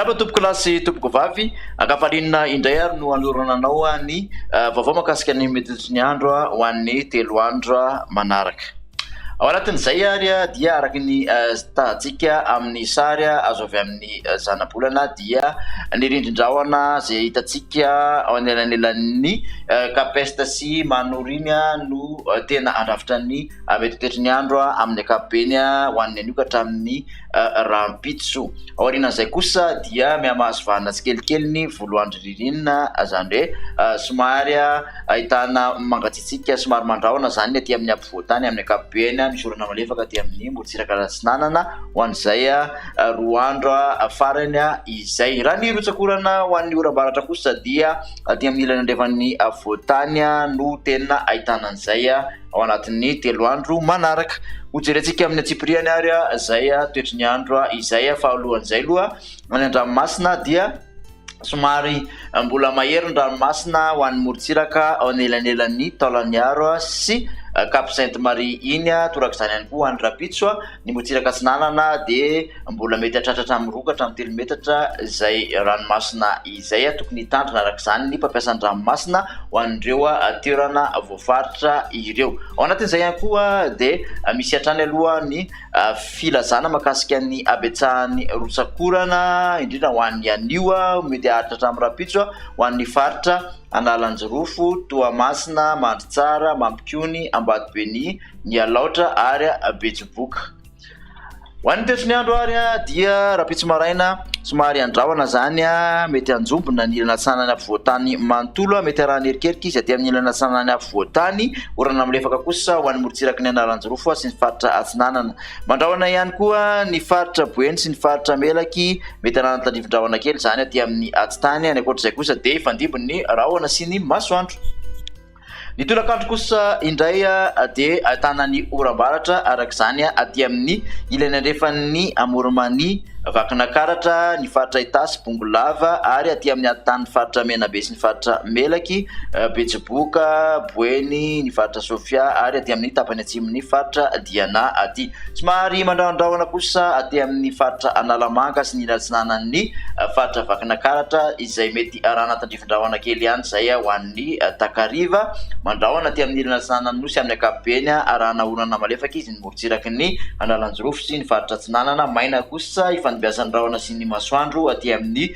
Miarahaba tompoko lasy tompoko vavy ankapalinina indray ary no alorananao ny vaovao mahakasika ny metodry ny andro ho an'ny 3 andro manaraka. Ao anatin'izay ary dia araky ny tahantsika amin'ny sary azo avy amin'ny zanabolana dia ny rindrin-drahona izay hitantsika ao anelanelan'ny kapesta sy manoriny no tena andrafitra ny metodry ny andro amin'ny ankapobeny ho an'ny anio ka hatramin'ny rahampitso. Aorian'izay kosa dia miamahazo vahana tsikelikely ny voalohandry ririnina, izany hoe somary ahitana mangatsiatsika somary mandrahona zany aty amin'ny ampovoantany amin'ny ankapobeny, misy orana malefaka aty amin'ny morotsiraka Ratsinanana ho an'izay 2 andro farany izay. Raha ny rotsakorana ho an'ny oram-baratra kosa dia aty amin'ny ilany andrefan'ny voatany no tena ahitana an'izay ao anatin'ny 3 andro manaraka. Hojerentsika amin'ny atsipiriany ary izay toetry ny andro izay fahalohan'izay aloha any an-dranomasina dia somary mbola mahery ny ranomasina ho an'ny morotsiraka ao anelanelan'ny Taolagnaro sy Cap Sainte-Marie iny toraka izany ihany koa ho an'ny Rampitso. Ny morotsiraka Atsinanana dia mbola mety hatratratra amin'ny 2 hatramin'ny 3 metatra izay ranomasina izay tokony hitandrina araka izany ny mpampiasan'ny ranomasina ho an'ireo toerana voafaritra ireo. Ao anatin'izay ihany koa dia misy hatrany aloha ny filazana mahakasika ny abetsahan'ny rotsakorana indrindra ho an'ny anio mety haharitra hatramin'ny Rampitso ho an'ny faritra Analanjirofo, Toamasina, Mandritsara, Mampikony, Ambatoben'ny, Nialaotra ary Betsiboka. Ho an'ny toetry ny andro ary dia Rampitso maraina somary andrahona zany mety anjombona ny ilana atsanany ampovoantany manontolo, mety arahany erikeriky izy aty amin'ny ilana atsanany ampovoantany, orana milefaka kosa ho an'ny morotsiraky ny Analanjirofo sy ny faritra Atsinanana. Mandrahona ihany koa ny faritra Boeny sy ny faritra Melaky, mety arahana tandrivon-drahona kely zany aty amin'ny Atsitany. Any ankoatr'izay kosa dia ifandimby ny rahona sy ny masoandro. Ny tolakandro kosa indray dia ahitana ny oram-baratra araka izany aty amin'ny ilany andrefan'ny Amoromany, Vakinakaratra, ny faritra Itasy, Bongolava ary aty amin'ny antany faritra Menabe sy ny faritra Melaky, Betsiboka, Boeny, ny faritra Sofia ary aty amin'ny tapany atsimon'ny faritra Diana aty. Somary mandrahondrahona kosa aty amin'ny faritra Analamanga sy ny Ratsinanan'ny faritra Vakinakaratra izay mety arahana tandrivon-drahona kely ihany izay ho an'ny Takariva. Mandrahona aty amin'ny ilana Ratsinanana nosy amin'ny ankapobeny arahana orana malefaka izy ny morotsiraky ny Analanjirofo sy ny faritra Atsinanana. Maina kosa ifandimbiasan'ny rahona sy ny masoandro aty amin'ny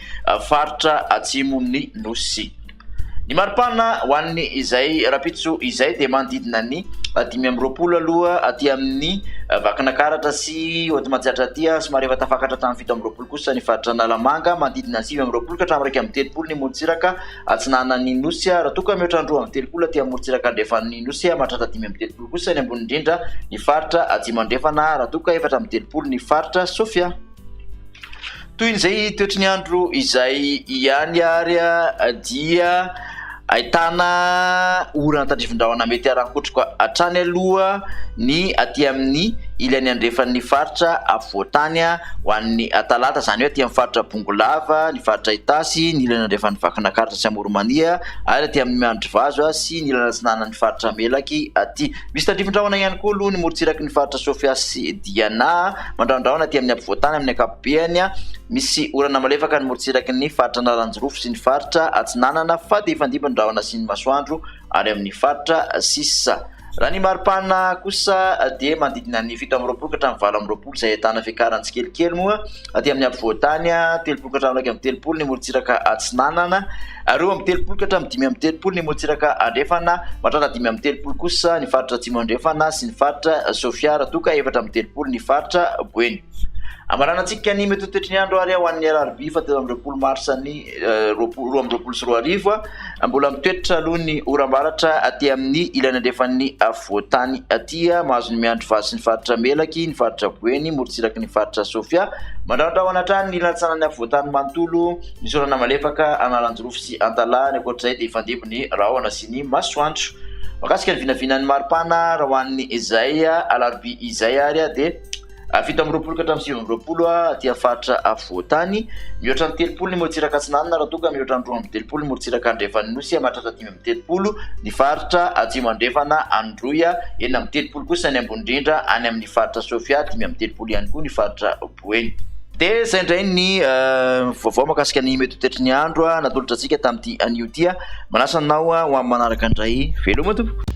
faritra atsimon'ny nosy. Ny maripana ho an'ny izay Rampitso izay dia manodidina ny 520 aloha aty amin'ny Vakinakaratra sy Otmatsiatra aty somary efa tafakatra hatramin'ny 720 kosa ny faritra Analamanga, manodidina ny 520 ka hatramin'ny 230 ny morotsiraka Atsinanan'ny nosy, raha toa ka mihoatra 230 aty amin'ny morotsiraka andrefan'ny nosy, mahatratra 530 kosa ny ambony indrindra ny faritra Atsimo andrefana, raha toa ka 430 ny faritra Sofia. Toy izay toetry ny andro izay ihany ary dia ahitana orana tandrivon-drahona mety arankotroko hatrany aloha ny aty amin'ny ilany andrefan'ny faritra Voatany ho an'ny talata, izany hoe aty amin'ny faritra Bongolava, ny faritra Itasy, ny ilany andrefan'ny Vakinakaratra sy Amoromania ary aty amin'ny Mandrivazo sy ny ilana Atsinanana ny faritra Melaky aty. Misy tandrivon-drahona ihany koa aloha ny morotsiraky ny faritra Sofia sy Diana, mandrahondrahona aty amin'ny ampovoantany amin'ny ankapobeny. Misy orana malefaka ny morotsiraky ny faritra Analanjirofo sy ny faritra Atsinanana fa dia ifandimby ny rahona sy ny masoandro ary amin'ny faritra Sisa. Raha ny maripana kosa dia manodidina ny 720 ka hatramin'ny 20 izay ahitana fiakarany tsikelikely moa aty amin'ny ampovoantany, 30 ka hatramin'ny 30 ny morotsiraka Atsinanana, 230 ka hatramin'ny 530 ny morotsiraka Andrefana, mahatratra 530 kosa ny faritra Atsimo andrefana sy ny faritra Sofia, raha toa ka 430 ny faritra Boeny. Amaranantsika ny mety toetry ny andro ary ho an'ny alarobia 17 marsa ny 2024 mbola mitoetra aloha ny oram-baratra aty amin'ny ilany andrefan'ny Voatany aty, mahazo ny miandry vazo sy ny faritra Melaky, ny faritra Boeny, morotsiraky ny faritra Sofia. Mandrahondrahona hatrany ny ilana atsanany Voatany manontolo, misy orana malefaka Analanjirofo sy Antala, ny ankoatr'izay dia ifandimby ny rahona sy ny masoandro. Makasika ny vinavinan'ny maripana raha ho an'ny izay alarobia izay ary dia 720 ka hatramin'ny 720 aty faritra Voatany, mihoatra ny 30 ny morotsiraka Atsinanana, raha toa ka mihoatra ny 230 ny morotsiraka Andrefan'ny nosy, mahatratra 530 ny faritra Atsimo andrefana Androya, 430 kosa ny ambony indrindra any amin'ny faritra Sofia, 530 ihany koa ny faritra Boeny. de zay indray ny vaovao mahakasika ny mety ho tetry ny andro natolotra antsika tamin'ity anio ty manasa anao ho amin'ny manaraka indray veloma tompo.